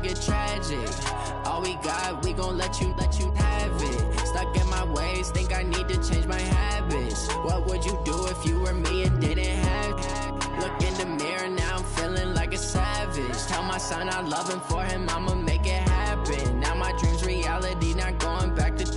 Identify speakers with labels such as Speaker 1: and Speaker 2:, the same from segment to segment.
Speaker 1: get tragic. All we got, we gon' let you have it. Stuck in my ways, think I need to change my habits. What would you do if you were me and didn't have it? Look in the mirror, now I'm feeling like a savage. Tell my son I love him, for him I'ma make it happen. Now my dream's reality, not going back to.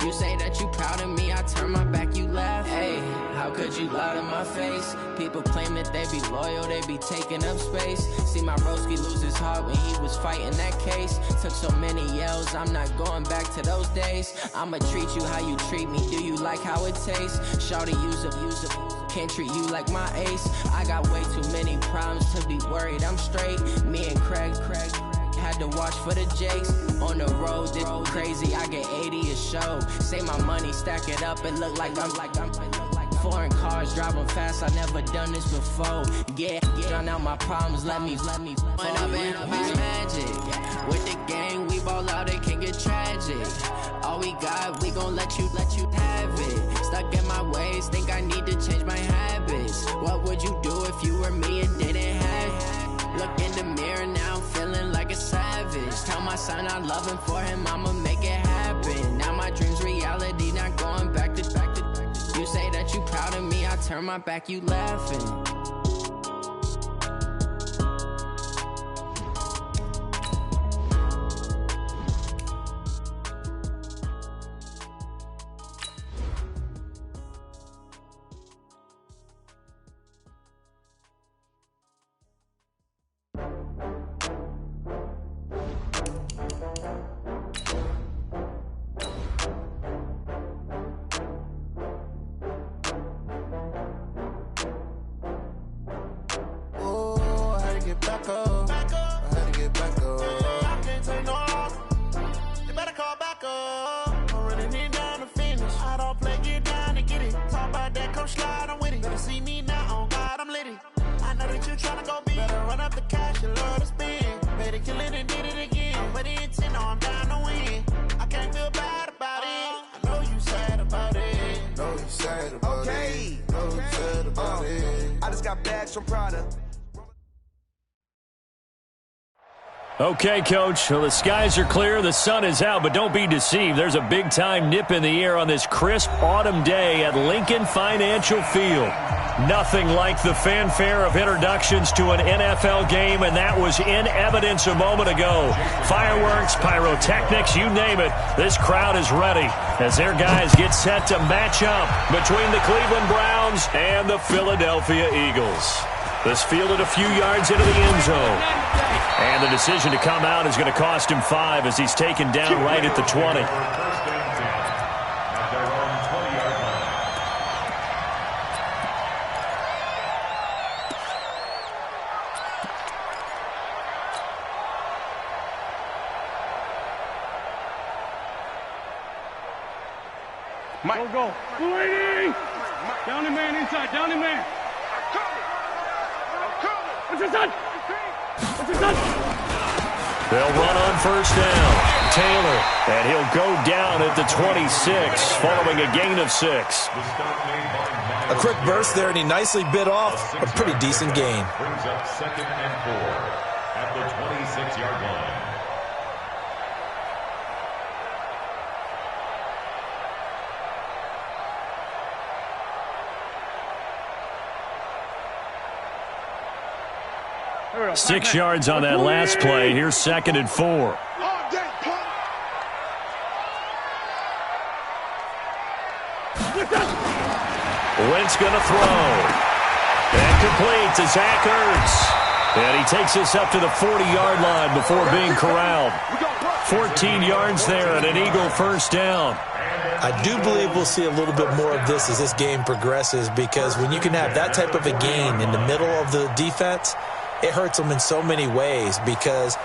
Speaker 1: You say that you proud of me, I turn my back, you laugh. Hey, how could you lie to my face? People claim that they be loyal, they be taking up space. See my broski lose his heart when he was fighting that case. Took so many yells, I'm not going back to those days. I'ma treat you how you treat me, do you like how it tastes? Shawty, use up, can't treat you like my ace. I got way too many problems to be worried, I'm straight. Me and Craig had to watch for the Jakes. On the road, this crazy, I get 80 a show. Say my money, stack it up, it look like I'm foreign cars, driving fast, I never done this before. Yeah, drown out my problems, let me When up and up is magic. With the gang, we ball out, it can get tragic. All we got, we gon' let you have it. Stuck in my ways, think I need to change my habits. What would you do if you were me and didn't have it? Look in the mirror, now I'm feeling like a savage. Tell my son I love him, for him I'ma make it happen. Now my dream's reality, not going back to. You say that you proud of me, I turn my back, you laughing.
Speaker 2: Okay, Coach, well, the skies are clear, the sun is out, but don't be deceived. There's a big-time nip in the air on this crisp autumn day at Lincoln Financial Field. Nothing like the fanfare of introductions to an NFL game, and that was in evidence a moment ago. Fireworks, pyrotechnics, you name it. This crowd is ready as their guys get set to match up between the Cleveland Browns and the Philadelphia Eagles. This fielded a few yards into the end zone. And the decision to come out is going to cost him 5 as he's taken down right at the 20.
Speaker 3: Mike, go. Down the man inside, down the man. What's your son?
Speaker 2: They'll run on first down. Taylor, and he'll go down at the 26 following a gain of 6.
Speaker 4: A quick burst there, and he nicely bit off a pretty decent gain.
Speaker 5: Brings up 2nd and 4 at the 26-yard line.
Speaker 2: Six yards on that last play. Here's 2nd and 4. Wentz going to throw. And complete to Zach Ertz. And he takes us up to the 40-yard line before being corralled. 14 yards there and an Eagle first down.
Speaker 4: I do believe we'll see a little bit more of this as this game progresses, because when you can have that type of a gain in the middle of the defense, it hurts them in so many ways, because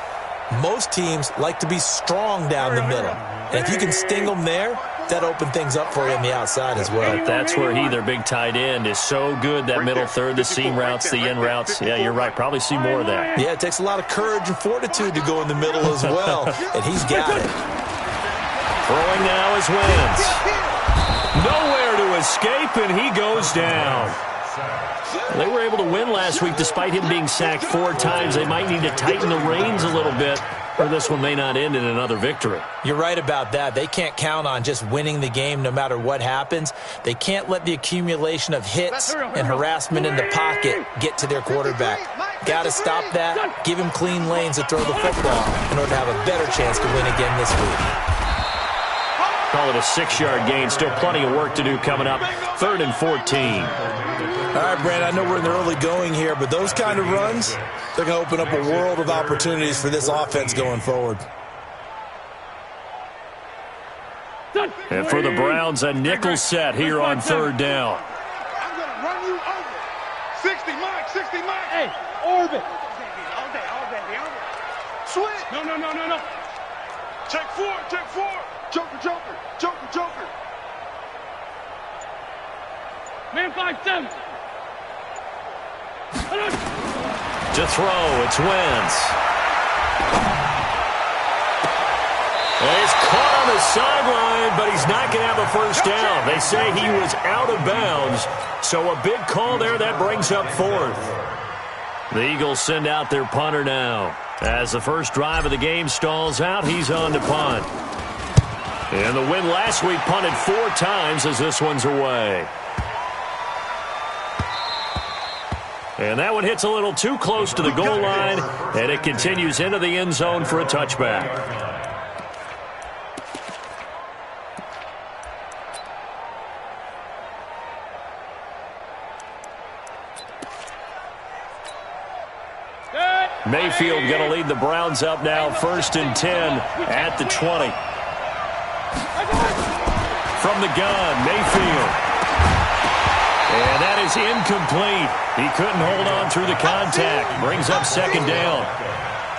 Speaker 4: most teams like to be strong down the middle. And if you can sting them there, that opens things up for you on the outside as well.
Speaker 2: That's where their big tight end, is so good, that middle third, the seam routes, the in routes. Yeah, you're right. Probably see more of that.
Speaker 4: Yeah, it takes a lot of courage and fortitude to go in the middle as well, and he's got it.
Speaker 2: Throwing now is Wentz. Nowhere to escape, and he goes down. They were able to win last week despite him being sacked 4 times. They might need to tighten the reins a little bit or this one may not end in another victory.
Speaker 4: You're right about that. They can't count on just winning the game no matter what happens. They can't let the accumulation of hits and harassment in the pocket get to their quarterback. Got to stop that, give him clean lanes to throw the football in order to have a better chance to win again this week.
Speaker 2: Call it a 6-yard gain. Still plenty of work to do coming up. 3rd and 14.
Speaker 4: All right, Brand, I know we're in the early going here, but those kind of runs, they're going to open up a world of opportunities for this offense going forward.
Speaker 2: And for the Browns, a nickel set here on 3rd down.
Speaker 3: I'm going to run you over. 60, Mike, 60, Mike. Hey, orbit. All day. Switch. No. Check 4. Joker. Man 5-7.
Speaker 2: To throw, it's Wentz. And he's caught on the sideline, but he's not going to have a first down. They say he was out of bounds, so a big call there. That brings up 4th. The Eagles send out their punter now. As the first drive of the game stalls out, he's on to punt. And the win last week punted 4 times as this one's away. And that one hits a little too close to the goal line, and it continues into the end zone for a touchback. Mayfield going to lead the Browns up now, 1st and 10 at the 20. From the gun, Mayfield. And that is incomplete. He couldn't hold on through the contact. Brings up 2nd down.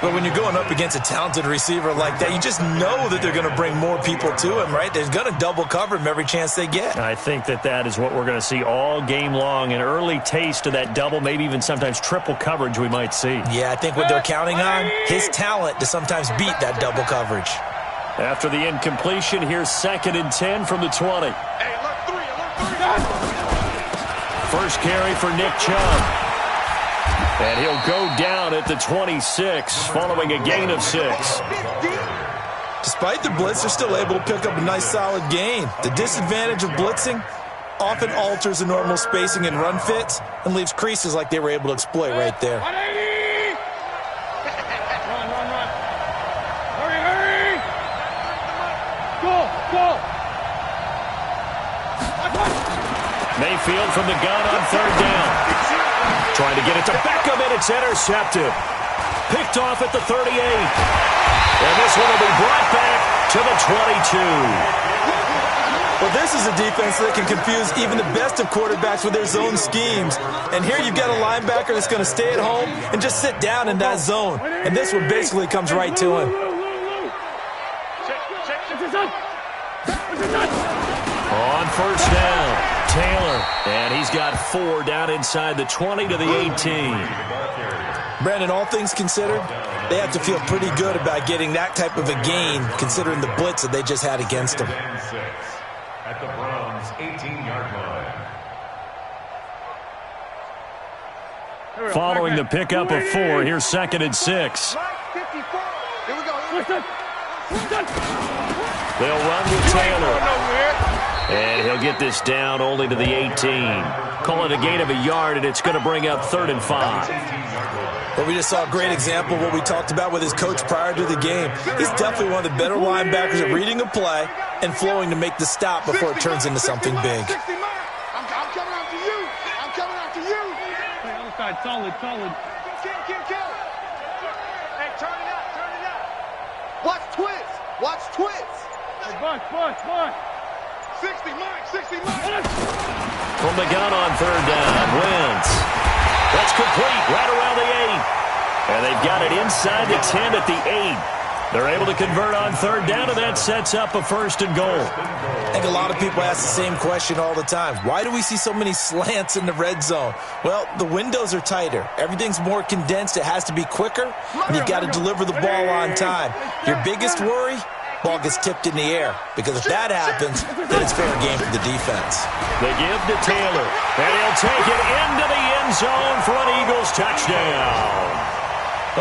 Speaker 4: But when you're going up against a talented receiver like that, you just know that they're going to bring more people to him, right? They're going to double cover him every chance they get.
Speaker 2: I think that is what we're going to see all game long. An early taste of that double, maybe even sometimes triple coverage we might see.
Speaker 4: Yeah, I think what they're counting on, his talent to sometimes beat that double coverage.
Speaker 2: After the incompletion, here's 2nd and 10 from the 20.
Speaker 3: Hey, alert 3.
Speaker 2: First carry for Nick Chubb. And he'll go down at the 26 following a gain of 6.
Speaker 4: Despite the blitz, they're still able to pick up a nice solid gain. The disadvantage of blitzing often alters the normal spacing and run fits and leaves creases like they were able to exploit right there.
Speaker 3: 180! Run. Hurry! Go!
Speaker 2: Mayfield from the gun on 3rd down. Trying to get it to Beckham, and it's intercepted. Picked off at the 38. And this one will be brought back to the 22.
Speaker 4: Well, this is a defense that can confuse even the best of quarterbacks with their zone schemes. And here you've got a linebacker that's going to stay at home and just sit down in that zone. And this one basically comes right to him.
Speaker 2: On 1st down, Taylor. And he's got 4 down inside the 20 to the 18.
Speaker 4: Brandon, all things considered, they have to feel pretty good about getting that type of a gain considering the blitz that they just had against them.
Speaker 5: At the Browns' 18-yard line.
Speaker 2: Following the pickup of 4, here's 2nd and 6. They'll run with Taylor. And he'll get this down only to the 18. Call it a gain of a yard, and it's going to bring up 3rd and 5.
Speaker 4: Well, we just saw a great example of what we talked about with his coach prior to the game. He's definitely one of the better linebackers at reading a play and flowing to make the stop before it turns into something big.
Speaker 3: I'm coming after you. Hey, other side, solid. Kill. Hey, turn it up. Watch twist. Hey, Buck. 60 Mike.
Speaker 2: From the gun on 3rd down, Wentz. That's complete right around the 8. And they've got it inside the 10 at the 8. They're able to convert on 3rd down, and that sets up a 1st and goal.
Speaker 4: I think a lot of people ask the same question all the time. Why do we see so many slants in the red zone? Well, the windows are tighter. Everything's more condensed. It has to be quicker, and you've got to deliver the ball on time. Your biggest worry? Ball gets tipped in the air, because if that happens, then it's fair game for the defense.
Speaker 2: They give to Taylor, and he'll take it into the end zone for an Eagles touchdown.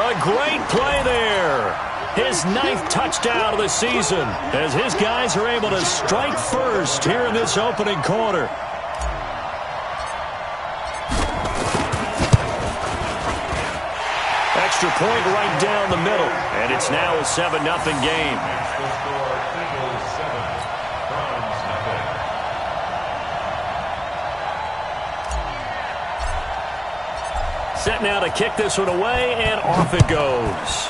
Speaker 2: A great play there. his 9th touchdown of the season, as his guys are able to strike first here in this opening quarter. Extra point right down the middle, and it's now a 7-0 game. Set now to kick this one away, and off it goes.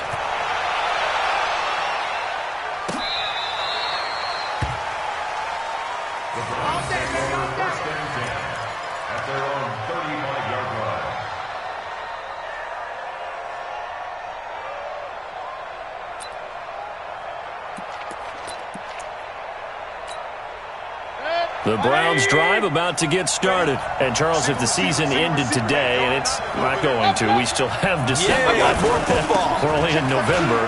Speaker 5: At their own 35-yard line.
Speaker 2: The Browns drive about to get started. And, Charles, if the season ended today, and it's not going to, we still have December.
Speaker 4: Yeah, more football.
Speaker 2: We're only in November.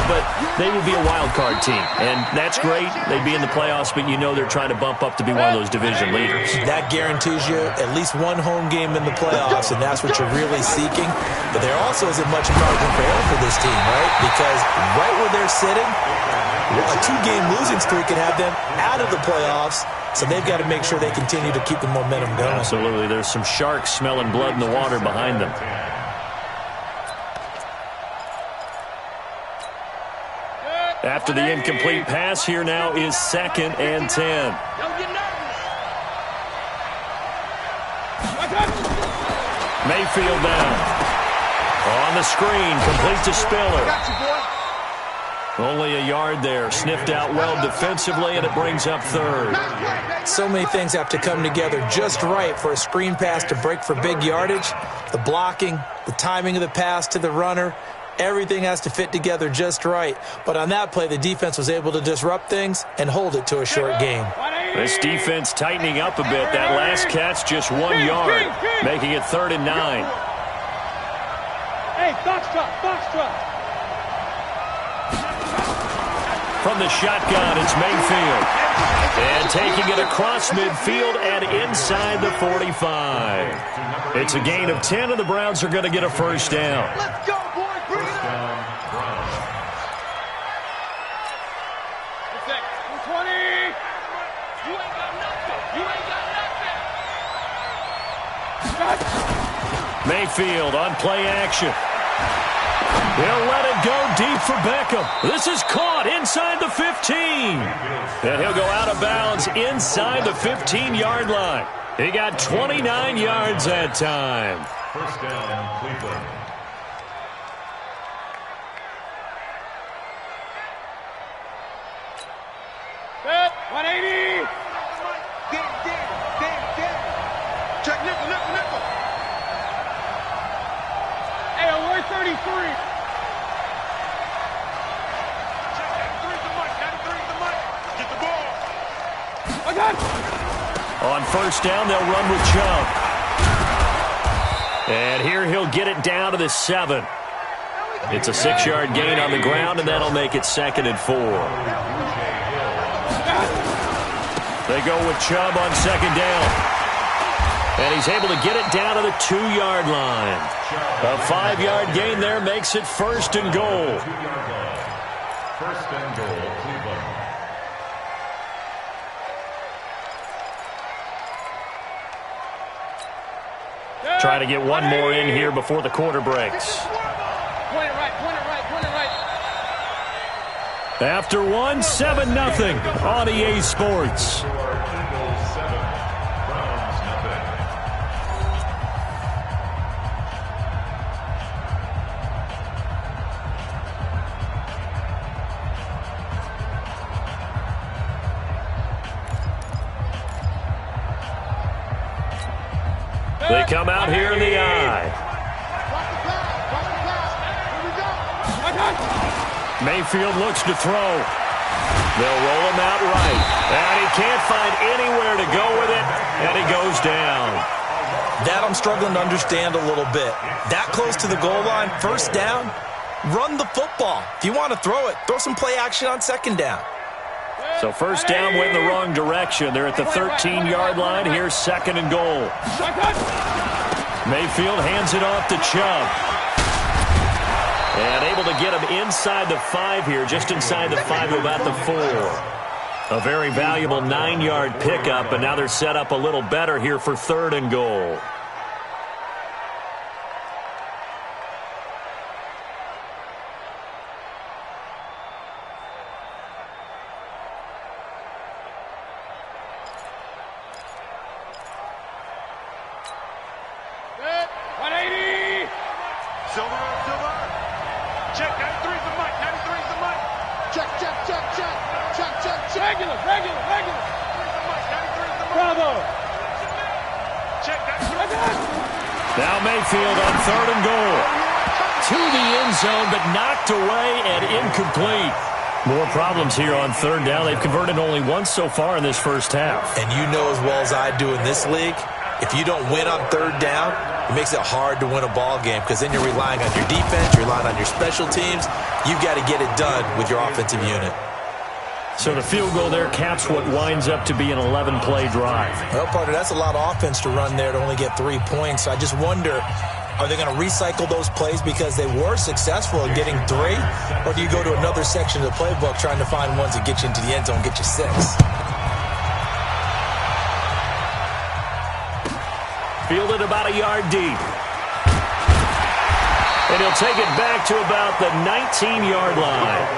Speaker 2: But they would be a wild card team. And that's great. They'd be in the playoffs, but you know they're trying to bump up to be one of those division leaders.
Speaker 4: That guarantees you at least one home game in the playoffs, and that's what you're really seeking. But there also isn't much margin for error for this team, right? Because right where they're sitting, a 2-game losing streak could have them out of the playoffs. So they've got to make sure they continue to keep the momentum going.
Speaker 2: Absolutely. There's some sharks smelling blood in the water behind them. After the incomplete pass, here now is 2nd and 10. Mayfield down. On the screen, complete to Spiller. Only a yard there. Sniffed out well defensively, and it brings up 3rd.
Speaker 4: So many things have to come together just right for a screen pass to break for big yardage. The blocking, the timing of the pass to the runner, everything has to fit together just right. But on that play, the defense was able to disrupt things and hold it to a short game.
Speaker 2: This defense tightening up a bit. That last catch just 1 yard, making it 3rd and 9.
Speaker 3: Hey, box truck.
Speaker 2: From the shotgun, it's Mayfield. And taking it across midfield and inside the 45. It's a gain of 10, and the Browns are going to get a first down.
Speaker 3: Let's go, boys. Bring it up. 220. You ain't got nothing.
Speaker 2: Mayfield on play action. He'll let it go deep for Beckham. This is caught inside the 15. And he'll go out of bounds inside the 15-yard line. He got 29 yards that time.
Speaker 5: First down, Cleveland.
Speaker 3: Set. 180. Check nickel. Hey, alert 33.
Speaker 2: On first down, they'll run with Chubb. And here he'll get it down to the 7. It's a 6-yard gain on the ground, and that'll make it 2nd and 4. They go with Chubb on 2nd down. And he's able to get it down to the 2-yard line. A 5-yard gain there makes it 1st and goal.
Speaker 5: 1st and goal, Cleveland.
Speaker 2: Trying to get one more in here before the quarter breaks.
Speaker 3: Point it right.
Speaker 2: After one, 7-0 on EA Sports. They come out here in the eye. Mayfield looks to throw. They'll roll him out right. And he can't find anywhere to go with it, and he goes down.
Speaker 4: That I'm struggling to understand a little bit. That close to the goal line, first down, run the football. If you want to throw it, throw some play action on 2nd down.
Speaker 2: So first down went in the wrong direction. They're at the 13-yard line. Here's 2nd and goal. Mayfield hands it off to Chubb. And able to get him inside the 5 here, just inside the 5 to about the 4. A very valuable 9-yard pickup, and now they're set up a little better here for 3rd and goal. Now Mayfield on 3rd and goal. To the end zone, but knocked away and incomplete. More problems here on 3rd down. They've converted only once so far in this first half.
Speaker 4: And you know as well as I do in this league, if you don't win on 3rd down, it makes it hard to win a ball game because then you're relying on your defense, you're relying on your special teams. You've got to get it done with your offensive unit.
Speaker 2: So the field goal there caps what winds up to be an 11-play drive.
Speaker 4: Well, partner, that's a lot of offense to run there to only get 3 points. So I just wonder, are they going to recycle those plays because they were successful in getting 3? Or do you go to another section of the playbook trying to find ones that get you into the end zone, get you 6?
Speaker 2: Fielded about a yard deep. And he'll take it back to about the 19-yard line.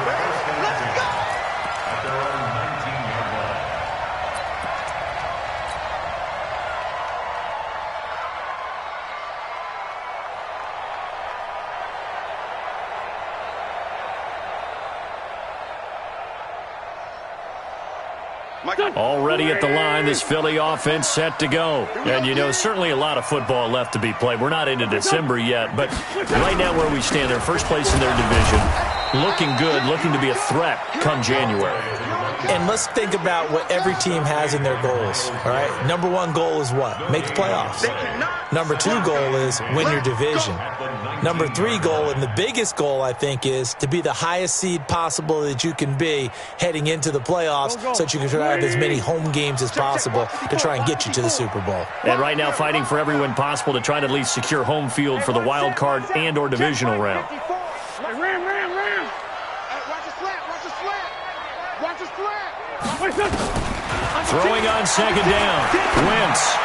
Speaker 2: Already at the line, this Philly offense set to go. And, you know, certainly a lot of football left to be played. We're not into December yet, but right now where we stand, they're first place in their division. Looking good, looking to be a threat come January.
Speaker 4: And let's think about what every team has in their goals, all right? Number 1 goal is what? Make the playoffs. Number 2 goal is win your division. Number 3 goal, and the biggest goal, I think, is to be the highest seed possible that you can be heading into the playoffs so that you can try to have as many home games as possible to try and get you to the Super Bowl.
Speaker 2: And right now fighting for every win possible to try to at least secure home field for the wild card and or divisional round. Throwing on 2nd down. Wentz.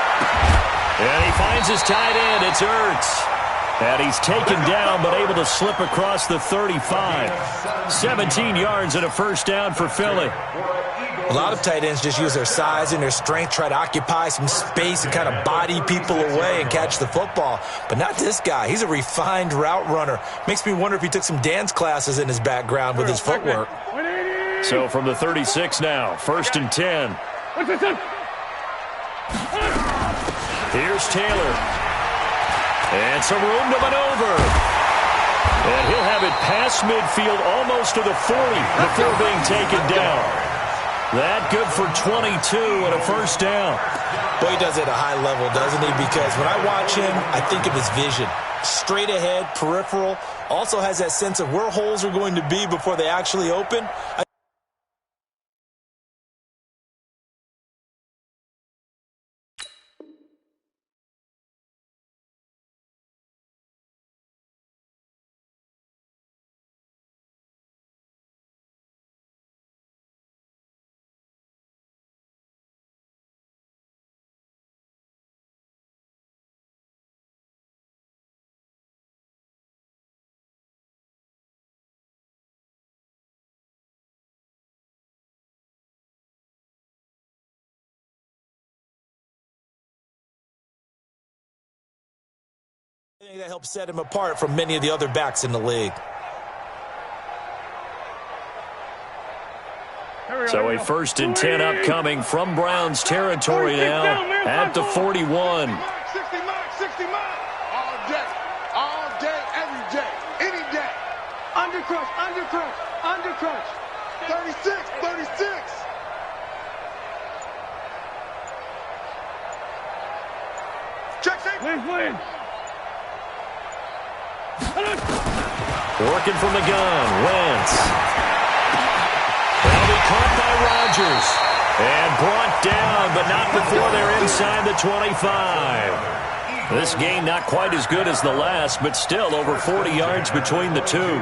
Speaker 2: And he finds his tight end. It's Ertz. And he's taken down but able to slip across the 35. 17 yards and a first down for Philly.
Speaker 4: A lot of tight ends just use their size and their strength, try to occupy some space and kind of body people away and catch the football. But not this guy. He's a refined route runner. Makes me wonder if he took some dance classes in his background with his footwork.
Speaker 2: So from the 36 now, 1st and 10. Here's Taylor. And some room to maneuver. And he'll have it past midfield almost to the 40 before being taken down. That good for 22 and a first down.
Speaker 4: Boy, he does it at a high level, doesn't he? Because when I watch him, I think of his vision. Straight ahead, peripheral. Also has that sense of where holes are going to be before they actually open. I think that helps set him apart from many of the other backs in the league.
Speaker 2: So a 1st and 10 upcoming from Browns territory now at the 41.
Speaker 3: 60 miles, 60 miles. All day, every day, any day. Undercrush. 36. Check, win.
Speaker 2: Working from the gun, Wentz. That'll be caught by Rodgers. And brought down, but not before they're inside the 25. This game not quite as good as the last, but still over 40 yards between the two.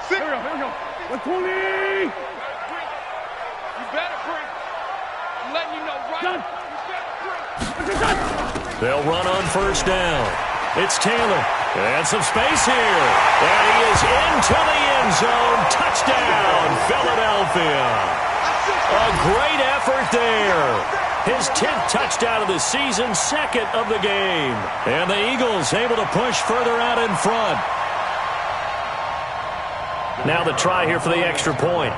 Speaker 3: Here we go. 120. You better bring. I'm letting you know right now. You better bring.
Speaker 2: They'll run on first down. It's Taylor. And some space here. And he is into the end zone. Touchdown, Philadelphia. A great effort there. His 10th touchdown of the season, second of the game. And the Eagles able to push further out in front. Now the try here for the extra point.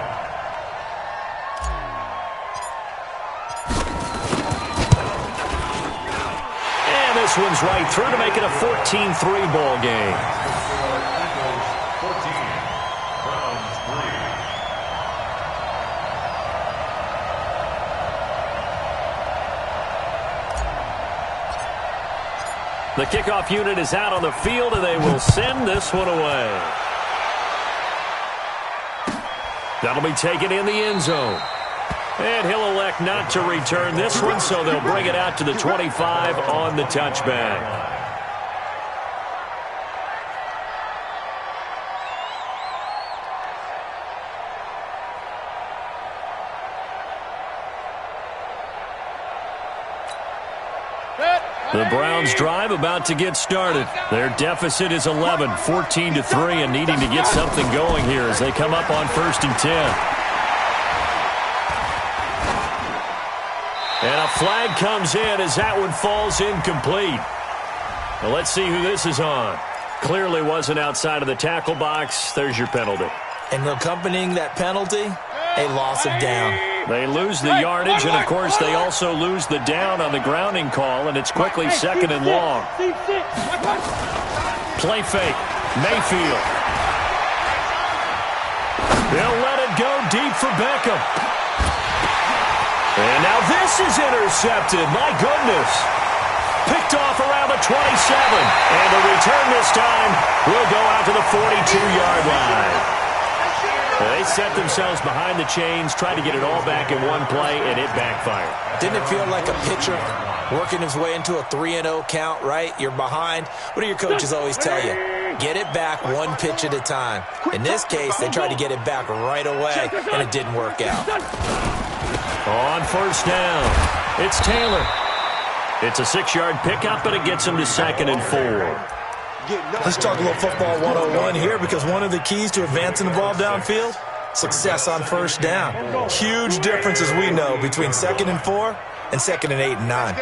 Speaker 2: And this one's right through to make it a 14-3 ball game. The kickoff unit is out on the field, and they will send this one away. That'll be taken in the end zone. And he'll elect not to return this one, so they'll bring it out to the 25 on the touchback. The Browns drive about to get started. Their deficit is 11, 14-3, and needing to get something going here as they come up on 1st and 10. And a flag comes in as that one falls incomplete. Well, let's see who this is on. Clearly wasn't outside of the tackle box. There's your penalty.
Speaker 4: And accompanying that penalty, a loss of down.
Speaker 2: They lose the yardage, and, of course, they also lose the down on the grounding call, and it's quickly 2nd and long. Play fake. Mayfield. They'll let it go deep for Beckham. And now this is intercepted. My goodness. Picked off around the 27. And the return this time will go out to the 42-yard line. They set themselves behind the chains, tried to get it all back in one play, and it backfired.
Speaker 4: Didn't it feel like a pitcher working his way into a 3-0 count, right? You're behind. What do your coaches always tell you? Get it back one pitch at a time. In this case, they tried to get it back right away, and it didn't work out.
Speaker 2: On first down, it's Taylor. It's a 6-yard pickup, and it gets him to 2nd and 4.
Speaker 4: Let's talk a little football 101 here, because one of the keys to advancing the ball downfield, success on first down. Huge difference, as we know, between 2nd and 4 and 2nd and 8 and 9.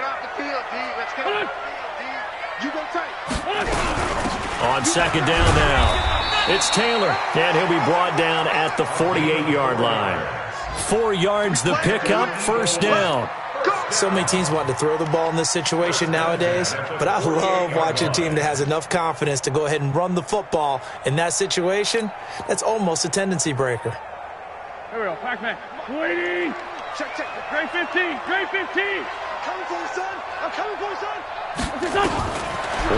Speaker 2: On 2nd down now, it's Taylor, and he'll be brought down at the 48-yard line. 4 yards the pickup, first down.
Speaker 4: So many teams want to throw the ball in this situation nowadays, but I love watching a team that has enough confidence to go ahead and run the football in that situation. That's almost a tendency breaker.
Speaker 3: Here we go, Pac-Man. Waiting. Check. Grade 15. Grade 15. Coming for you, son. I'm coming for you, son.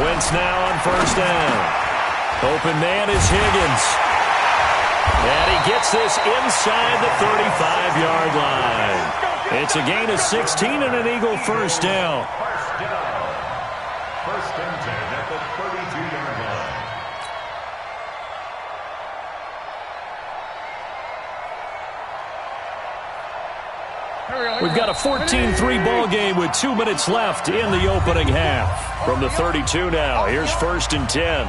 Speaker 2: Wentz now on first down. Open man is Higgins. And he gets this inside the 35-yard line. It's a gain of 16 and an Eagle first down.
Speaker 5: First and 10 at the 32-yard line.
Speaker 2: We've got a 14-3 ball game with 2 minutes left in the opening half. From the 32 now, here's 1st and 10.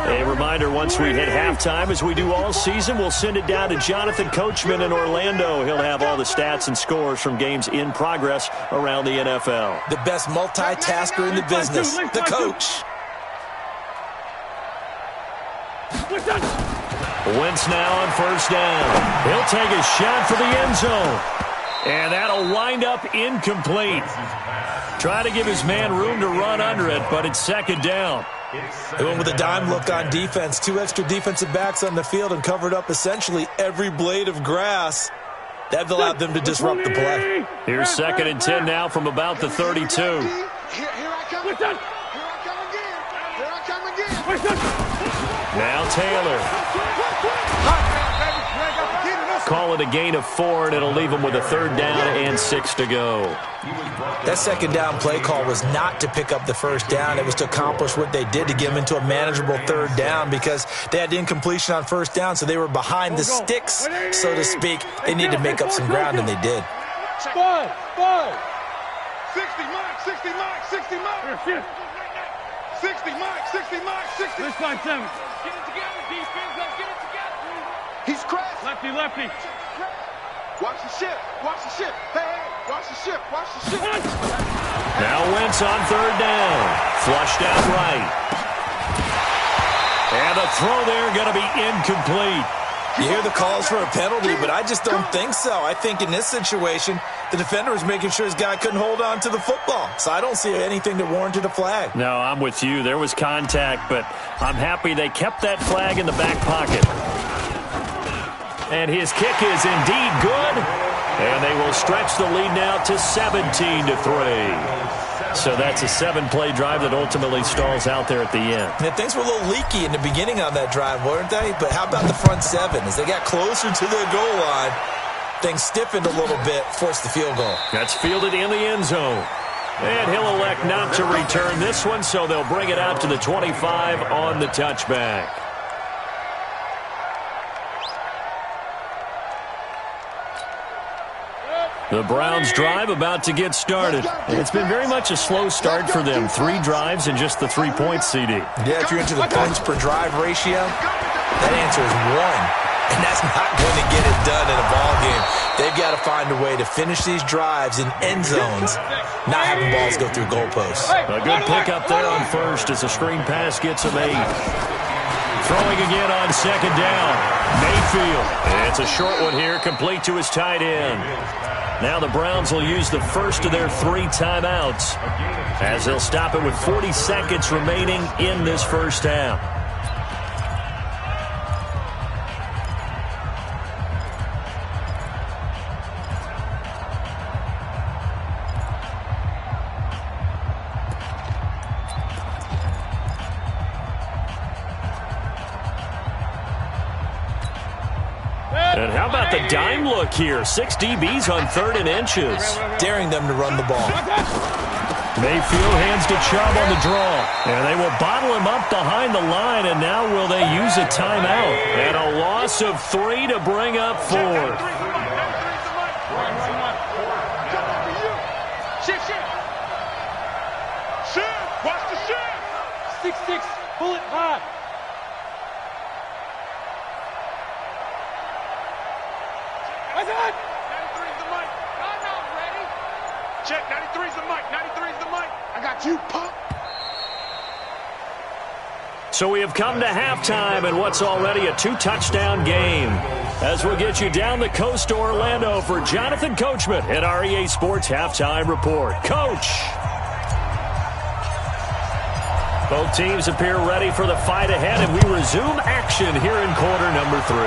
Speaker 2: A reminder, once we hit halftime, as we do all season, we'll send it down to Jonathan Coachman in Orlando. He'll have all the stats and scores from games in progress around the NFL.
Speaker 4: The best multitasker in the business, the coach.
Speaker 2: Wentz now on first down. He'll take a shot for the end zone. And that'll wind up incomplete. Try to give his man room to run under it, but it's 2nd down.
Speaker 4: They went with a dime look on defense. 2 extra defensive backs on the field and covered up essentially every blade of grass. That allowed them to disrupt the play.
Speaker 2: Here's 2nd and 10 now from about the 32.
Speaker 3: Here I come again. Here I come again.
Speaker 2: Now Taylor. Call it a gain of 4, and it'll leave them with a 3rd down and 6 to go.
Speaker 4: That 2nd down play call was not to pick up the 1st down. It was to accomplish what they did, to get them into a manageable 3rd down, because they had incompletion on 1st down, so they were behind the sticks, so to speak. They needed to make up some ground, and they did.
Speaker 3: 60 Mike, 60 Mike, 60 Mike. 60 Mike, 60 Mike, 60.
Speaker 6: Let's find 7.
Speaker 3: Get it together, defense. Let's get it together. He's crashed.
Speaker 6: Lefty, lefty.
Speaker 3: Watch the ship. Watch the ship. Hey, watch the ship. Watch the ship.
Speaker 2: Now Wentz on 3rd down. Flushed out right. And a throw there going to be incomplete.
Speaker 4: You hear the calls for a penalty, but I just don't think so. I think in this situation, the defender was making sure his guy couldn't hold on to the football. So I don't see anything that warranted a flag.
Speaker 2: No, I'm with you. There was contact, but I'm happy they kept that flag in the back pocket. And his kick is indeed good. And they will stretch the lead now to 17-3. So that's a 7-play drive that ultimately stalls out there at the end.
Speaker 4: And things were a little leaky in the beginning on that drive, weren't they? But how about the front 7? As they got closer to their goal line, things stiffened a little bit, forced the field goal.
Speaker 2: That's fielded in the end zone. And he'll elect not to return this one, so they'll bring it out to the 25 on the touchback. The Browns drive about to get started. It's been very much a slow start for them. 3 drives and just the 3 points, CD.
Speaker 4: Yeah, if you're into the points per drive ratio, that answer is 1. And that's not going to get it done in a ball game. They've got to find a way to finish these drives in end zones, not having balls go through goalposts.
Speaker 2: A good pickup there on 1st as a screen pass gets him 8. Throwing again on 2nd down. Mayfield. It's a short one here, complete to his tight end. Now the Browns will use the first of their 3 timeouts as they'll stop it with 40 seconds remaining in this first half. And how about the dime look here? 6 DBs on 3rd and inches.
Speaker 4: Daring them to run the ball.
Speaker 2: Mayfield hands to Chubb on the draw. And they will bottle him up behind the line, and now will they use a timeout? And a loss of 3 to bring up 4th.
Speaker 3: Shift. Watch the shift.
Speaker 6: 6-6. Pull it high. What's that?
Speaker 3: 93's the mic. I'm not ready. Check. 93's the mic. 93's the mic. I got you, punk.
Speaker 2: So we have come to halftime in what's already a 2-touchdown game. As we'll get you down the coast to Orlando for Jonathan Coachman at our EA Sports Halftime Report. Coach! Both teams appear ready for the fight ahead, and we resume action here in quarter number 3.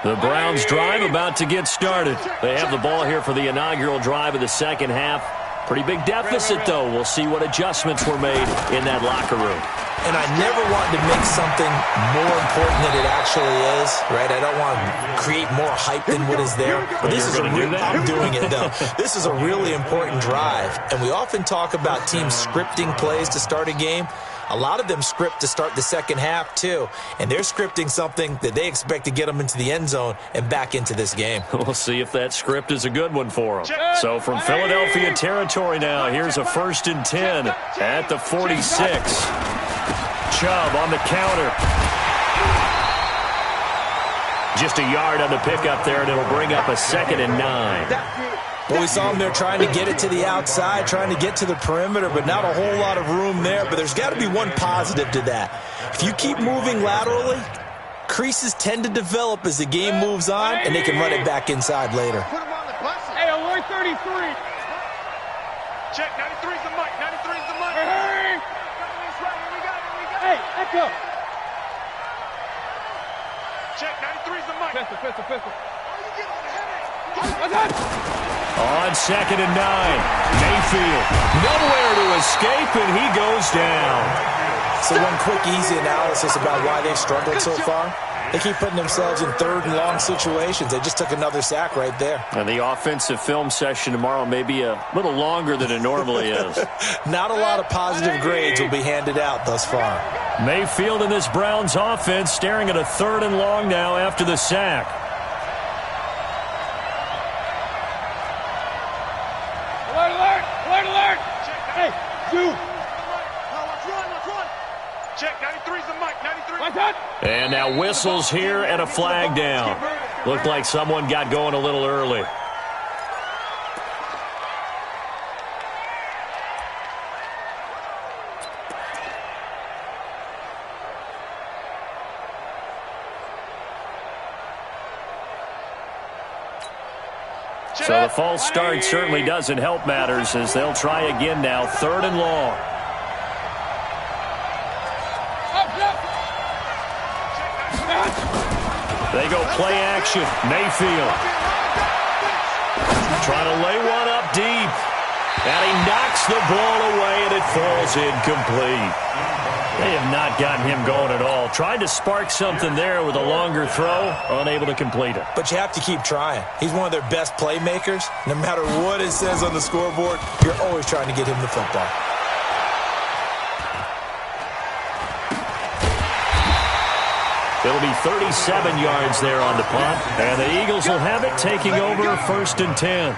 Speaker 2: The Browns drive about to get started. They have the ball here for the inaugural drive of the second half. Pretty big deficit, though. We'll see what adjustments were made in that locker room.
Speaker 4: And I never want to make something more important than it actually is, right? I don't want to create more hype than what is there. But this is I'm doing it, though. This is a really important drive. And we often talk about teams scripting plays to start a game. A lot of them script to start the second half, too. And they're scripting something that they expect to get them into the end zone and back into this game.
Speaker 2: We'll see if that script is a good one for them. So from Philadelphia territory now, here's a 1st and 10 at the 46. Chubb on the counter. Just a yard on the pickup there, and it'll bring up a 2nd and 9.
Speaker 4: Well, we saw them there trying to get it to the outside, trying to get to the perimeter, but not a whole lot of room there. But there's got to be one positive to that. If you keep moving laterally, creases tend to develop as the game moves on, and they can run it back inside later.
Speaker 6: Hey, alert 33.
Speaker 3: Check, 93's the mic, 93's the mic.
Speaker 6: Hey, hey, echo.
Speaker 3: Check, 93's the mic.
Speaker 6: Pistol.
Speaker 2: On 2nd and 9, Mayfield nowhere to escape, and he goes down.
Speaker 4: So one quick, easy analysis about why they've struggled so far. They keep putting themselves in 3rd and long situations. They just took another sack right there.
Speaker 2: And the offensive film session tomorrow may be a little longer than it normally is.
Speaker 4: Not a lot of positive grades will be handed out thus far.
Speaker 2: Mayfield in this Browns offense staring at a 3rd and long now after the sack.
Speaker 6: Alert. Hey, Duke.
Speaker 3: Check, 93's the mic, 93's the mic.
Speaker 2: And now whistles here and a flag down. Looked like someone got going a little early. So the false start certainly doesn't help matters as they'll try again now, 3rd and long. They go play action. Mayfield trying to lay one up deep. And he knocks the ball away, and it falls incomplete. They have not gotten him going at all. Tried to spark something there with a longer throw, unable to complete it.
Speaker 4: But you have to keep trying. He's one of their best playmakers. No matter what it says on the scoreboard, you're always trying to get him the football.
Speaker 2: It'll be 37 yards there on the punt. And the Eagles will have it, taking over 1st and 10.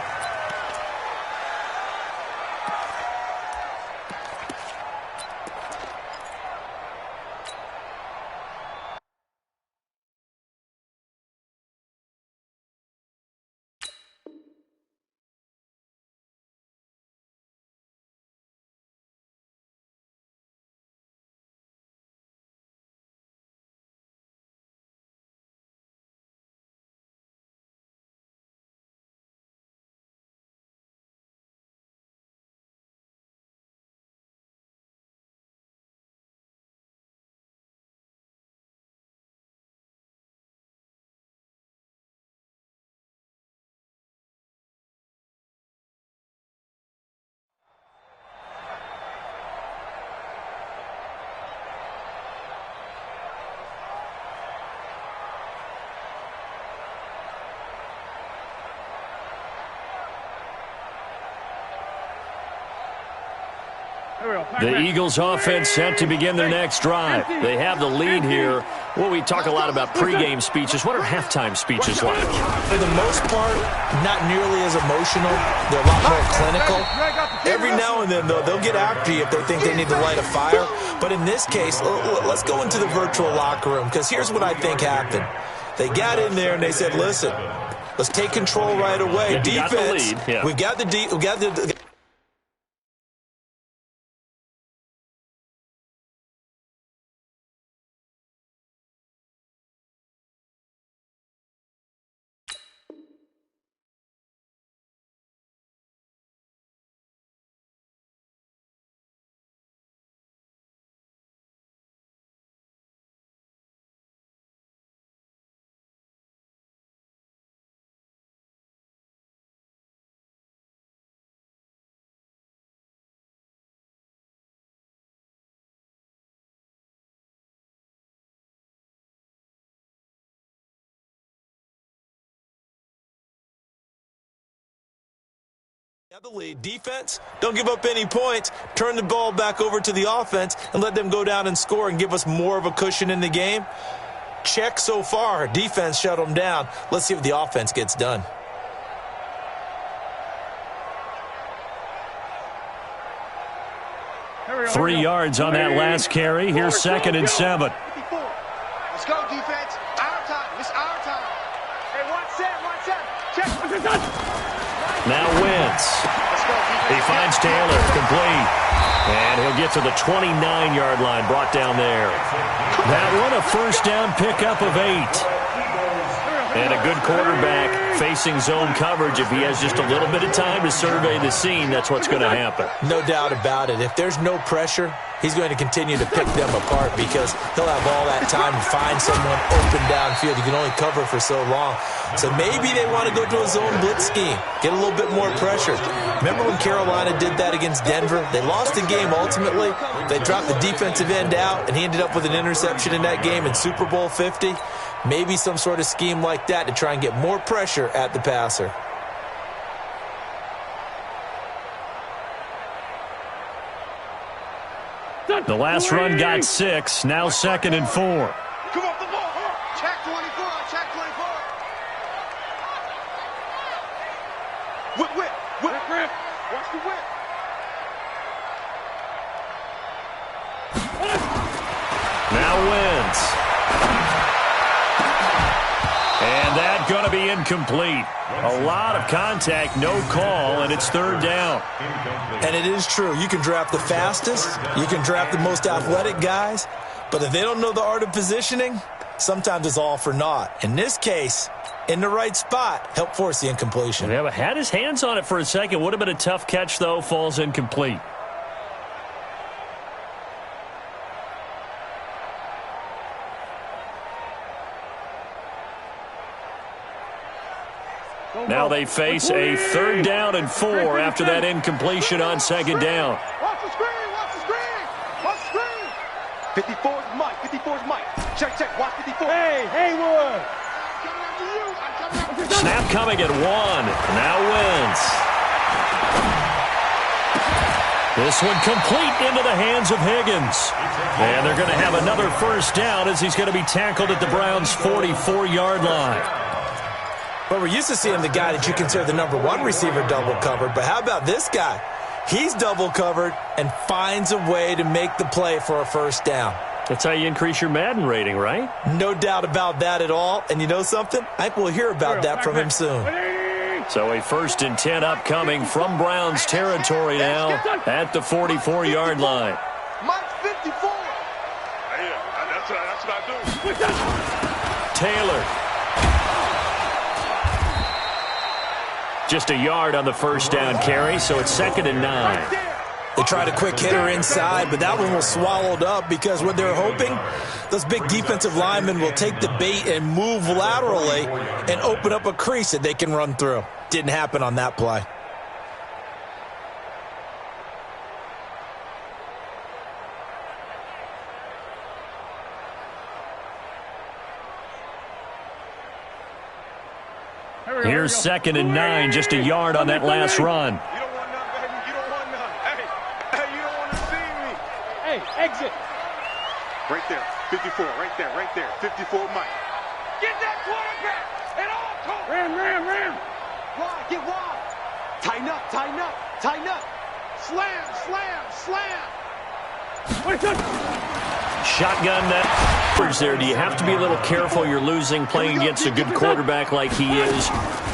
Speaker 2: The Eagles offense set to begin their next drive. They have the lead here. Well, we talk a lot about pregame speeches. What are halftime speeches like?
Speaker 4: For the most part, not nearly as emotional. They're a lot more clinical. Every now and then, though, they'll get after you if they think they need to light a fire. But in this case, let's go into the virtual locker room, because here's what I think happened. They got in there and they said, listen, let's take control right away.
Speaker 2: Yeah,
Speaker 4: defense,
Speaker 2: got the lead. Yeah.
Speaker 4: we got the the lead. Defense, don't give up any points. Turn the ball back over to the offense and let them go down and score and give us more of a cushion in the game. Check so far. Defense shut them down. Let's see if the offense gets done.
Speaker 2: Three yards on that last carry. Here's 2nd and 7.
Speaker 3: Let's go, defense. Our time. It's our time. Hey, one set. Check.
Speaker 2: Now Wentz He finds Taylor, complete. And he'll get to the 29-yard line, brought down there. That one a first down pickup of 8. And a good quarterback facing zone coverage. If he has just a little bit of time to survey the scene, that's what's going to happen.
Speaker 4: No doubt about it. If there's no pressure, he's going to continue to pick them apart because he'll have all that time to find someone open downfield. You can only cover for so long. So maybe they want to go to a zone blitz scheme, get a little bit more pressure. Remember when Carolina did that against Denver? They lost the game ultimately. They dropped the defensive end out, and he ended up with an interception in that game in Super Bowl 50. Maybe some sort of scheme like that to try and get more pressure at the passer.
Speaker 2: The last run got 6, now 2nd and 4.
Speaker 3: Come off the ball. Check 24. Check 24. Whip. Whip. Watch the whip.
Speaker 2: Now wins. And that going to be incomplete. A lot of contact, no call, and it's 3rd down.
Speaker 4: And it is true. You can draft the fastest. You can draft the most athletic guys. But if they don't know the art of positioning, sometimes it's all for naught. In this case, in the right spot, help force the incompletion.
Speaker 2: Yeah, but had his hands on it for a second. Would have been a tough catch, though. Falls incomplete. Now they face a 3rd down and 4 after that incompletion on 2nd down.
Speaker 3: Watch the screen. Watch the screen. Watch the screen. 54's Mike. 54's Mike. Check. Watch 54.
Speaker 6: Hey, Haywood.
Speaker 2: Snap coming at 1. Now wins. This one complete into the hands of Higgins. And they're going to have another first down as he's going to be tackled at the Browns' 44-yard line.
Speaker 4: But we're used to seeing the guy that you consider the number 1 receiver double covered. But how about this guy? He's double covered and finds a way to make the play for a first down.
Speaker 2: That's how you increase your Madden rating, right?
Speaker 4: No doubt about that at all. And you know something? I think we'll hear about that from him soon.
Speaker 2: So a 1st and 10 upcoming from Browns territory now at the 44-yard line.
Speaker 3: Mike 54. Yeah, that's what I do.
Speaker 2: Taylor. Just a yard on the first down carry, so it's 2nd and 9.
Speaker 4: They tried a quick hitter inside, but that one was swallowed up because what they're hoping, those big defensive linemen will take the bait and move laterally and open up a crease that they can run through. Didn't happen on that play.
Speaker 2: Here's 2nd and 9, just a yard on that last run.
Speaker 3: You don't want none, baby. You don't want none. Hey, you don't want to see me.
Speaker 6: Hey, exit.
Speaker 3: Right there. 54. Right there. 54 Mike. Get that quarterback. And all coach.
Speaker 6: Ram.
Speaker 3: Wide. Get wide. Tighten up. Slam.
Speaker 2: Shotgun that there. Do you have to be a little careful you're losing playing against a good quarterback like he is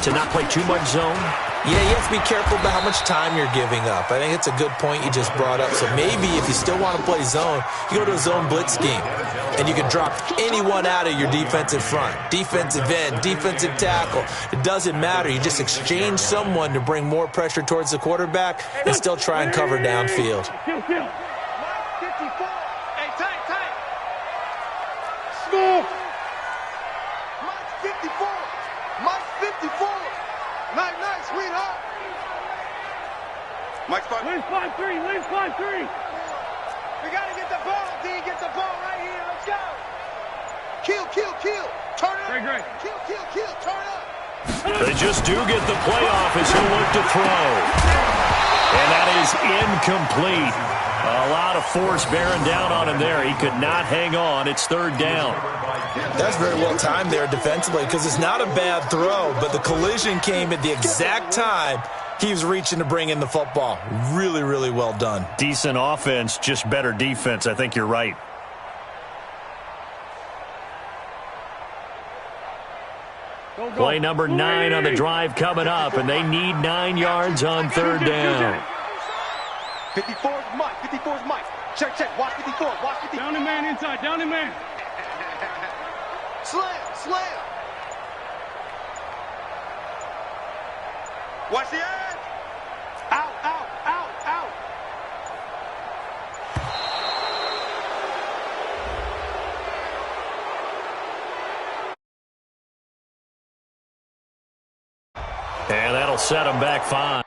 Speaker 2: to not play too much zone?
Speaker 4: Yeah, you have to be careful about how much time you're giving up. I think it's a good point you just brought up. So maybe if you still want to play zone, you go to a zone blitz scheme. And you can drop anyone out of your defensive front. Defensive end, defensive tackle. It doesn't matter. You just exchange someone to bring more pressure towards the quarterback and still try and cover downfield.
Speaker 6: Kill.
Speaker 3: Mike 54. Hey, tight.
Speaker 6: Smooth.
Speaker 3: Mike 54. Nice, sweetheart. Mike 5.
Speaker 6: Lynch 5-3.
Speaker 3: We got to get the ball, D. Get the ball right here. Let's go. Kill. Turn up.
Speaker 6: Great.
Speaker 3: Kill. Turn up.
Speaker 2: They just do get the play off as he'll look to throw. And that is incomplete. A lot of force bearing down on him there. He could not hang on. It's 3rd down.
Speaker 4: That's very well timed there defensively because it's not a bad throw, but the collision came at the exact time he was reaching to bring in the football. Really, really well done.
Speaker 2: Decent offense, just better defense. I think you're right. Play number 9 on the drive coming up, and they need 9 yards on third down.
Speaker 3: 54's Mike. 54's Mike. Check, check. Watch 54. Watch 54.
Speaker 6: Down and man inside. Down and man.
Speaker 3: Slam, slam. Watch the edge. Out, out, out, out.
Speaker 2: And that'll set them back 5.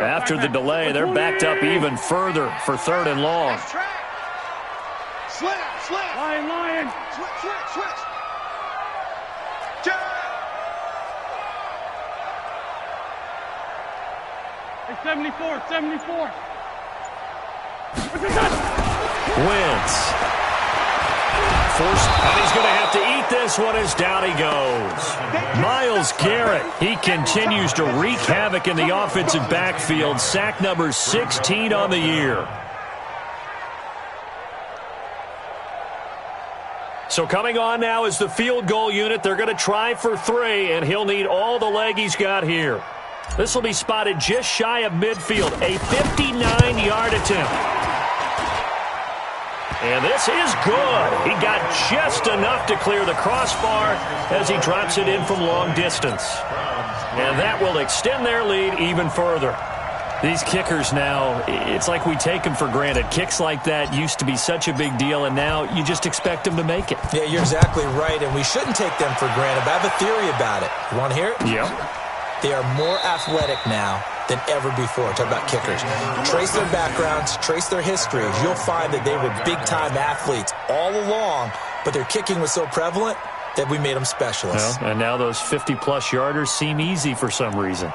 Speaker 2: After the delay, they're backed up even further for 3rd and long.
Speaker 3: Slam, slam.
Speaker 6: Lion, lion.
Speaker 3: Switch, switch, switch. Jab.
Speaker 6: Hey, 74, 74.
Speaker 2: Wins. Forced, and he's going to have to eat this one as down he goes. Myles Garrett, he continues to wreak havoc in the offensive backfield. Sack number 16 on the year. So coming on now is the field goal unit. They're going to try for 3, and he'll need all the leg he's got here. This will be spotted just shy of midfield, a 59-yard attempt. And this is good. He got just enough to clear the crossbar as he drops it in from long distance. And that will extend their lead even further. These kickers now, it's like we take them for granted. Kicks like that used to be such a big deal, and now you just expect them to make it.
Speaker 4: Yeah, you're exactly right, and we shouldn't take them for granted. But I have a theory about it. You want to hear it?
Speaker 2: Yeah.
Speaker 4: They are more athletic now than ever before. Talk about kickers. Trace their backgrounds, trace their histories. You'll find that they were big-time athletes all along, but their kicking was so prevalent that we made them specialists.
Speaker 2: Well, and now those 50-plus yarders seem easy for some reason.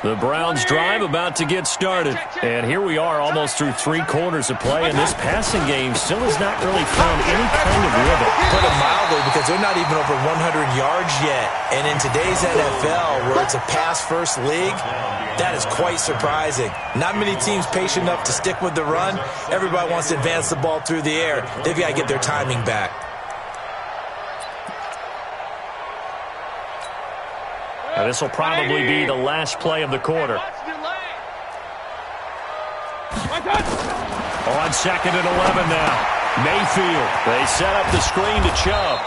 Speaker 2: The Browns drive about to get started. And here we are almost through 3 quarters of play, and this passing game still has not really found any kind of rhythm.
Speaker 4: Put it mildly, because they're not even over 100 yards yet. And in today's NFL, where it's a pass-first league, that is quite surprising. Not many teams patient enough to stick with the run. Everybody wants to advance the ball through the air. They've got to get their timing back.
Speaker 2: Now, this will probably be the last play of the quarter. On 2nd and 11 now. Mayfield. They set up the screen to Chubb.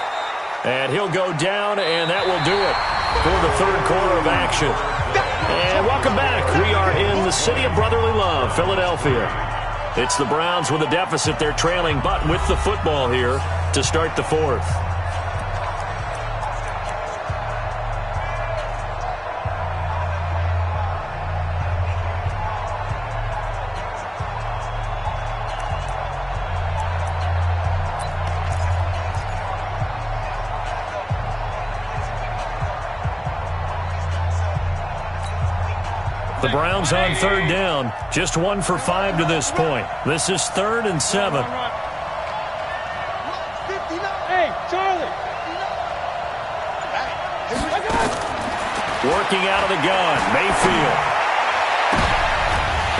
Speaker 2: And he'll go down, and that will do it for the 3rd quarter of action. And welcome back. We are in the city of brotherly love, Philadelphia. It's the Browns with a deficit. They're trailing, but with the football here to start the 4th. The Browns on 3rd down. Just 1 for 5 to this point. This is 3rd and 7.
Speaker 6: Hey, Charlie.
Speaker 2: Working out of the gun, Mayfield.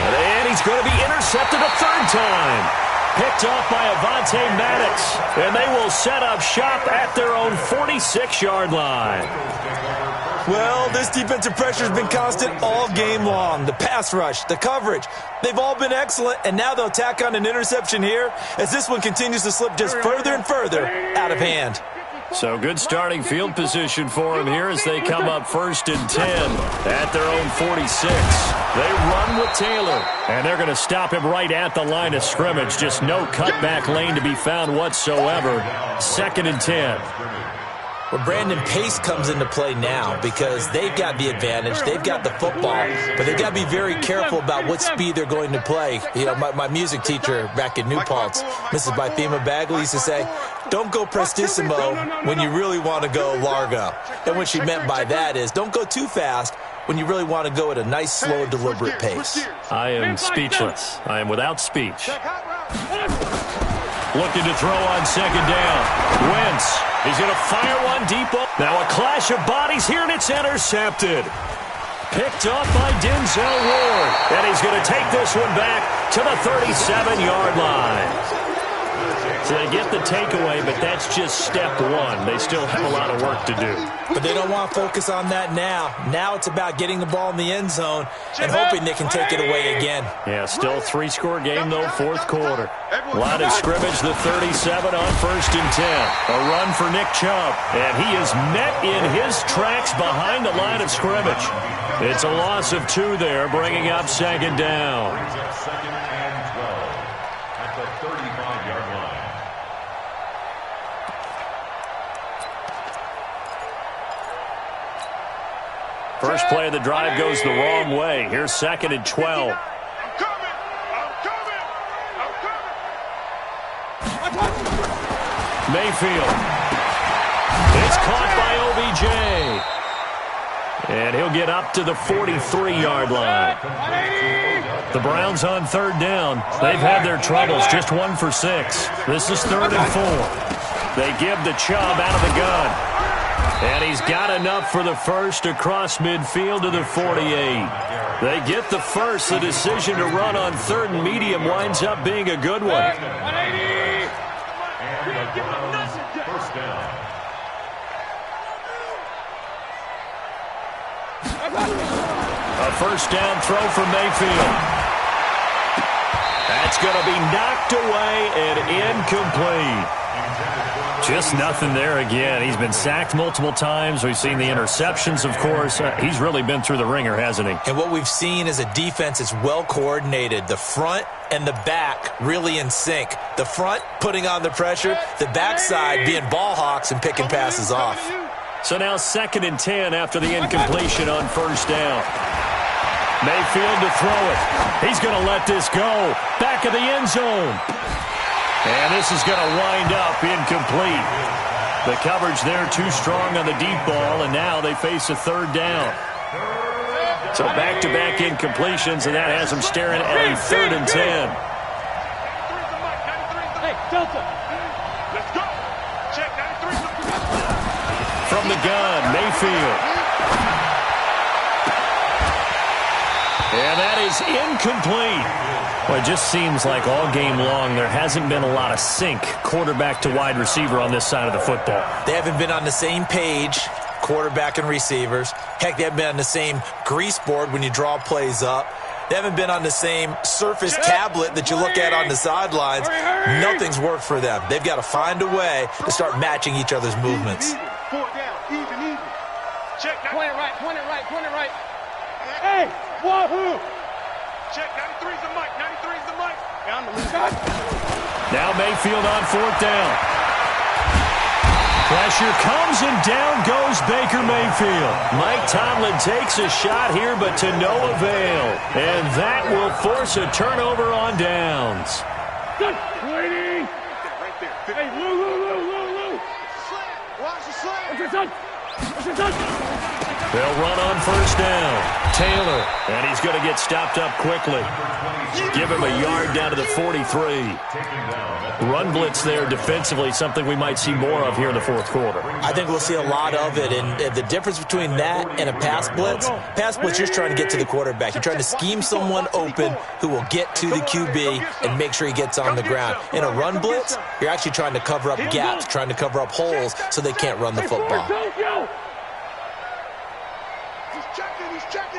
Speaker 2: And he's going to be intercepted a 3rd time. Picked off by Avonte Maddox. And they will set up shop at their own 46-yard line.
Speaker 4: Well, this defensive pressure has been constant all game long. The pass rush, the coverage, they've all been excellent, and now they'll tack on an interception here as this one continues to slip just further and further out of hand.
Speaker 2: So good starting field position for them here as they come up 1st and 10 at their own 46. They run with Taylor, and they're going to stop him right at the line of scrimmage. Just no cutback lane to be found whatsoever. 2nd and 10.
Speaker 4: Well, Brandon, pace comes into play now because they've got the advantage. They've got the football, but they've got to be very careful about what speed they're going to play. You know, my music teacher back in New Paltz, Mrs. Bythema Bagley, used to say, don't go prestissimo when you really want to go largo. And what she meant by that is don't go too fast when you really want to go at a nice, slow, deliberate pace.
Speaker 2: I am speechless. I am without speech. Looking to throw on 2nd down. Wentz. He's going to fire one deep. Now a clash of bodies here, and it's intercepted. Picked off by Denzel Ward. And he's going to take this one back to the 37-yard line. So they get the takeaway, but that's just step one. They still have a lot of work to do.
Speaker 4: But they don't want to focus on that now. Now it's about getting the ball in the end zone and hoping they can take it away again.
Speaker 2: Yeah, still 3-score game, though, 4th quarter. Line of scrimmage, the 37 on 1st and 10. A run for Nick Chubb, and he is met in his tracks behind the line of scrimmage. It's a loss of 2 there, bringing up 2nd down.
Speaker 5: Second and 12 at the 35-yard line.
Speaker 2: First play of the drive goes the wrong way. Here's 2nd and 12.
Speaker 3: I'm coming.
Speaker 2: Mayfield. It's caught by OBJ. And he'll get up to the 43-yard line. The Browns on 3rd down. They've had their troubles, just 1 for 6. This is 3rd and 4. They give the Chubb out of the gun. And he's got enough for the first across midfield to the 48. They get the first. The decision to run on 3rd and medium winds up being a good one.
Speaker 5: First down.
Speaker 2: A first down throw for Mayfield. That's going to be knocked away and incomplete. Just nothing there again. He's been sacked multiple times. We've seen the interceptions, of course. He's really been through the ringer, hasn't he?
Speaker 4: And what we've seen is a defense that's well coordinated. The front and the back really in sync. The front putting on the pressure, the backside being ball hawks and picking passes off.
Speaker 2: So now 2nd and 10 after the incompletion on 1st down. Mayfield to throw it. He's going to let this go. Back of the end zone. And this is going to wind up incomplete. The coverage there too strong on the deep ball, and now they face a 3rd down. So back-to-back incompletions, and that has them staring at a 3rd and 10.
Speaker 6: Hey, Delta.
Speaker 3: Let's go. Check 93.
Speaker 2: From the gun, Mayfield. And that is incomplete. Well, it just seems like all game long there hasn't been a lot of sync quarterback to wide receiver on this side of the football.
Speaker 4: They haven't been on the same page, quarterback and receivers. Heck, they haven't been on the same grease board when you draw plays up. They haven't been on the same surface tablet that you look at on the sidelines. Nothing's worked for them. They've got to find a way to start matching each other's movements.
Speaker 3: 4 down. Even. Check.
Speaker 6: Point it right. Hey, wahoo!
Speaker 3: Check 93's the mic. 93's the mic.
Speaker 2: Now Mayfield on 4th down. Pressure comes and down goes Baker Mayfield. Mike Tomlin takes a shot here, but to no avail. And that will force a turnover on downs.
Speaker 6: Good. Waiting.
Speaker 3: Right there.
Speaker 6: Hey, Lou.
Speaker 3: Watch the slant.
Speaker 6: What's your son?
Speaker 2: They'll run on first down. Taylor, and he's going to get stopped up quickly. Give him a yard down to the 43. Run blitz there defensively, something we might see more of here in the fourth quarter.
Speaker 4: I think we'll see a lot of it, and the difference between that and a pass blitz, you're trying to get to the quarterback. You're trying to scheme someone open who will get to the QB and make sure he gets on the ground. In a run blitz, you're actually trying to cover up gaps, trying to cover up holes so they can't run the football.
Speaker 3: He's checking.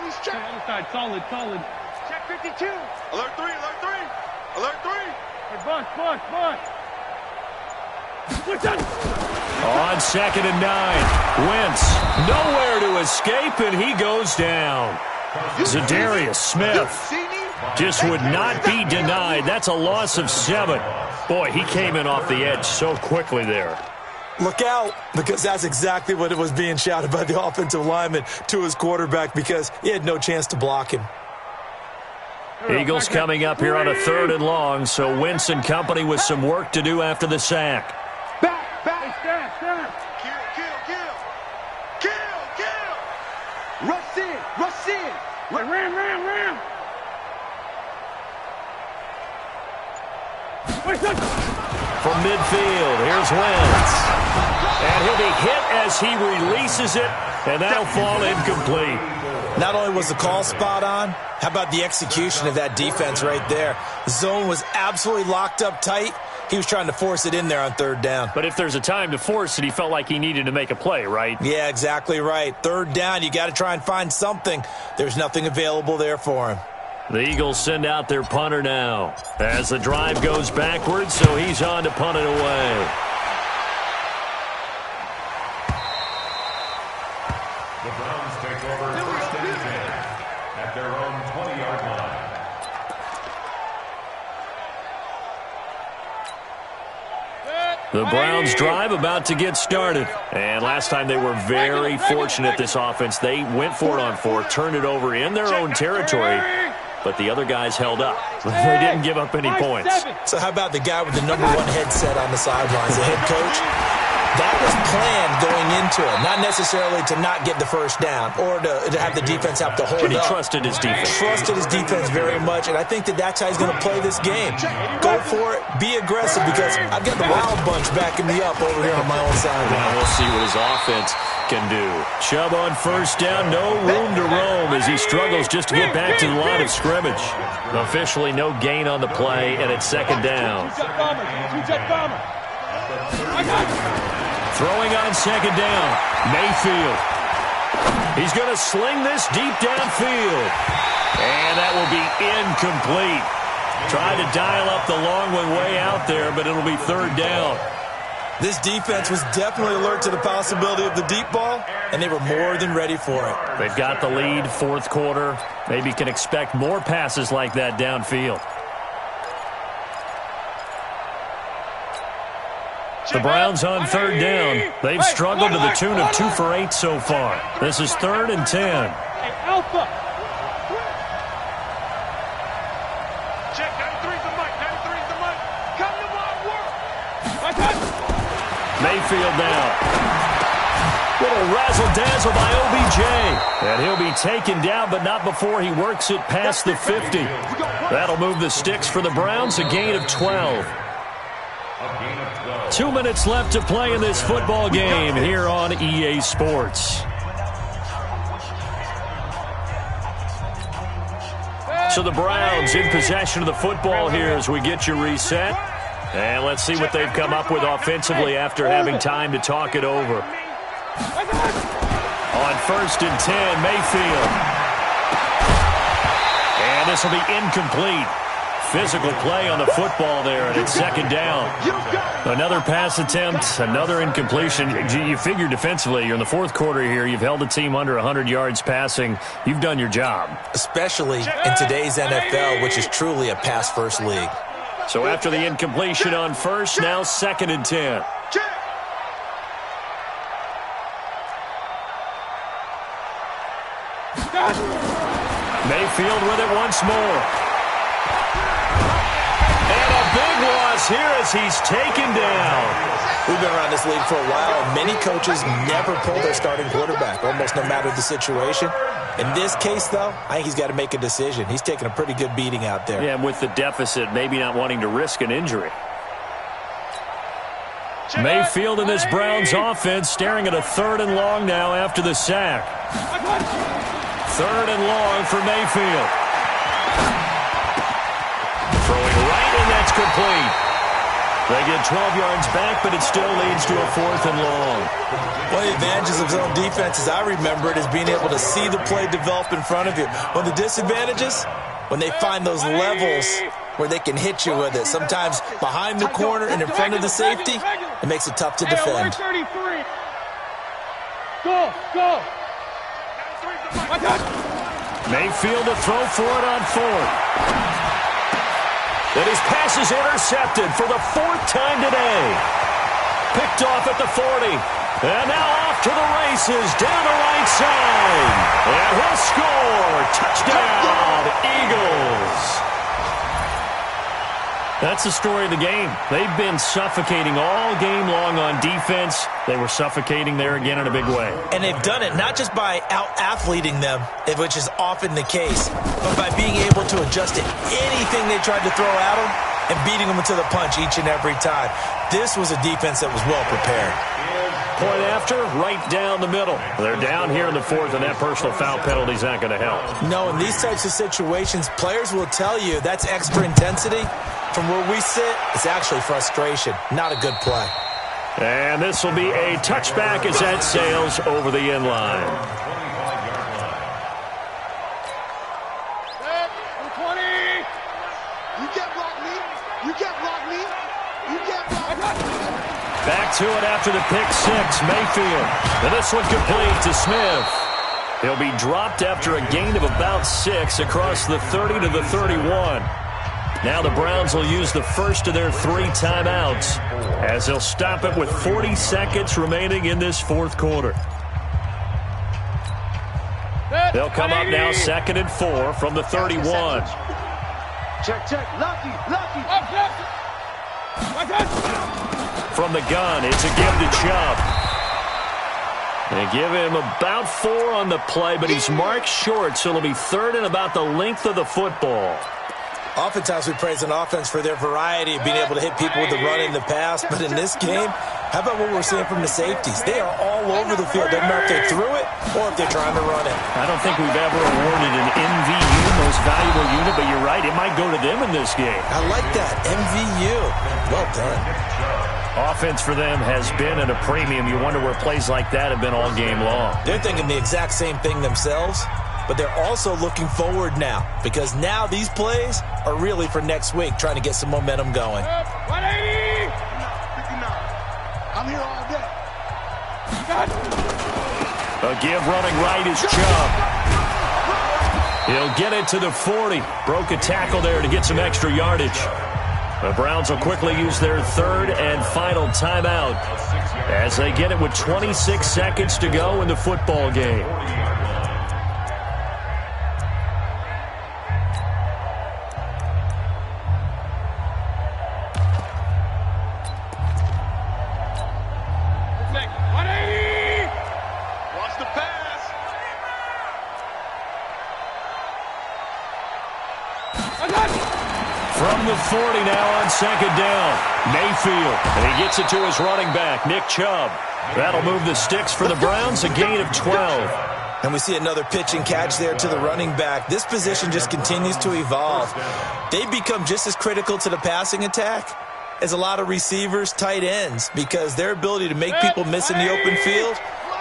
Speaker 6: Other side, solid.
Speaker 3: Check 52. Alert 3.
Speaker 6: Hey, Buck.
Speaker 2: On 2nd and 9, Wentz nowhere to escape, and he goes down. Zadarius Smith just would not be denied. That's a loss of 7. Boy, he came in off the edge so quickly there.
Speaker 4: Look out, because that's exactly what it was being shouted by the offensive lineman to his quarterback, because he had no chance to block him.
Speaker 2: Eagles coming up here on a 3rd and long, so Wentz and company with some work to do after the sack.
Speaker 3: Back. Kill. Rush in.
Speaker 6: Ram.
Speaker 2: From midfield, here's Wentz. And he'll be hit as he releases it, and that'll fall incomplete.
Speaker 4: Not only was the call spot on, how about the execution of that defense right there? The zone was absolutely locked up tight. He was trying to force it in there on 3rd down.
Speaker 2: But if there's a time to force it, he felt like he needed to make a play, right?
Speaker 4: Yeah, exactly right. 3rd down, you got to try and find something. There's nothing available there for him.
Speaker 2: The Eagles send out their punter now as the drive goes backwards, so he's on to punt it away.
Speaker 5: The Browns take over 1st and 10 at their own 20-yard line.
Speaker 2: The Browns drive about to get started. And last time they were very fortunate, this offense. They went for it on 4th, turned it over in their own territory, but the other guys held up. They didn't give up any points.
Speaker 4: So how about the guy with the #1 headset on the sidelines, the head coach? That was planned going into it, not necessarily to not get the first down or to have the defense have to hold
Speaker 2: But he
Speaker 4: up.
Speaker 2: trusted his defense.
Speaker 4: Trusted his defense very much, and I think that's how he's going to play this game. Go for it, be aggressive, because I've got the Wild Bunch backing me up over here on my own sideline.
Speaker 2: Well, we'll see what his offense can do. Chubb on first down, no room to roam as he struggles just to get back to the line of scrimmage. Officially no gain on the play, and it's 2nd down. Throwing on 2nd down, Mayfield. He's going to sling this deep downfield. And that will be incomplete. Tried to dial up the long one way out there, but it'll be 3rd down.
Speaker 4: This defense was definitely alert to the possibility of the deep ball, and they were more than ready for it.
Speaker 2: They've got the lead, 4th quarter. Maybe can expect more passes like that downfield. The Browns on 3rd down. They've struggled to the tune of 2 for 8 so far. This is 3rd and 10.
Speaker 6: Hey, Alpha.
Speaker 3: Check 93's the mic. Come to my work.
Speaker 2: Mayfield now. Little razzle-dazzle by OBJ. And he'll be taken down, but not before he works it past the 50. That'll move the sticks for the Browns, a gain of 12. 2 minutes left to play in this football game here on EA Sports. So the Browns in possession of the football here as we get you reset. And let's see what they've come up with offensively after having time to talk it over. On 1st and 10, Mayfield. And this will be incomplete. Physical play on the football there, and it's 2nd down. Another pass attempt, another incompletion. You figure defensively, you're in the 4th quarter here. You've held a team under 100 yards passing. You've done your job.
Speaker 4: Especially in today's NFL, which is truly a pass-first league.
Speaker 2: So after the incompletion on 1st, now 2nd and 10. Mayfield with it once more. And a big big loss here as he's taken down.
Speaker 4: We've been around this league for a while, and many coaches never pull their starting quarterback, almost no matter the situation. In this case, though, I think he's got to make a decision. He's taking a pretty good beating out there.
Speaker 2: Yeah, and with the deficit, maybe not wanting to risk an injury. Mayfield in this Browns offense staring at a 3rd and long now after the sack. 3rd and long for Mayfield. Throwing right, and that's complete. They get 12 yards back, but it still leads to a 4th and long.
Speaker 4: One of the advantages of zone defense, as I remember it, is being able to see the play develop in front of you. One of the disadvantages, when they find those levels where they can hit you with it, sometimes behind the corner and in front of the safety, it makes it tough to defend.
Speaker 6: Go.
Speaker 2: Mayfield to throw for it on 4th. And his pass is intercepted for the 4th time today. Picked off at the 40. And now off to the races down the right side. And he'll score. Touchdown, Eagles. That's the story of the game. They've been suffocating all game long on defense. They were suffocating there again in a big way.
Speaker 4: And they've done it not just by out-athleting them, which is often the case, but by being able to adjust to anything they tried to throw at them and beating them to the punch each and every time. This was a defense that was well prepared.
Speaker 2: Point after, right down the middle. They're down here in the 4th, and that personal foul penalty is not going to help.
Speaker 4: No, in these types of situations, players will tell you that's extra intensity. From where we sit, it's actually frustration. Not a good play.
Speaker 2: And this will be a touchback as that sails over the end line. Back to it after the pick 6, Mayfield. And this one complete to Smith. He'll be dropped after a gain of about 6 across the 30 to the 31. Now the Browns will use the first of their 3 timeouts as they'll stop it with 40 seconds remaining in this 4th quarter. They'll come up now 2nd and 4 from the 31.
Speaker 3: Check. Lucky.
Speaker 2: From the gun, it's a give to Chubb. They give him about 4 on the play, but he's marked short, so it'll be 3rd and about the length of the football.
Speaker 4: Oftentimes we praise an offense for their variety of being able to hit people with the run in the pass, but in this game, how about what we're seeing from the safeties? They are all over the field. Doesn't matter if they threw it or if they're trying to run it.
Speaker 2: I don't think we've ever awarded an MVU, most valuable unit, but you're right, it might go to them in this game.
Speaker 4: I like that, MVU. Well done.
Speaker 2: Offense for them has been at a premium. You wonder where plays like that have been all game long.
Speaker 4: They're thinking the exact same thing themselves, but they're also looking forward now because now these plays are really for next week, trying to get some momentum going.
Speaker 3: 180! I'm here all day.
Speaker 2: A give running right is Chubb. He'll get it to the 40. Broke a tackle there to get some extra yardage. The Browns will quickly use their 3rd and final timeout as they get it with 26 seconds to go in the football game. From the 40 now on 2nd down. Mayfield. And he gets it to his running back, Nick Chubb. That'll move the sticks for the Browns, a gain of 12.
Speaker 4: And we see another pitch and catch there to the running back. This position just continues to evolve. They become just as critical to the passing attack as a lot of receivers, tight ends, because their ability to make people miss in the open field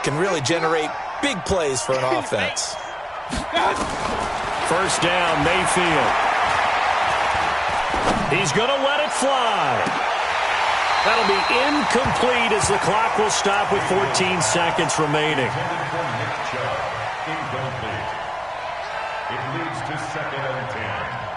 Speaker 4: can really generate big plays for an offense.
Speaker 2: First down, Mayfield. He's going to let it fly. That'll be incomplete as the clock will stop with 14 seconds remaining.
Speaker 5: It leads to 2nd and 10.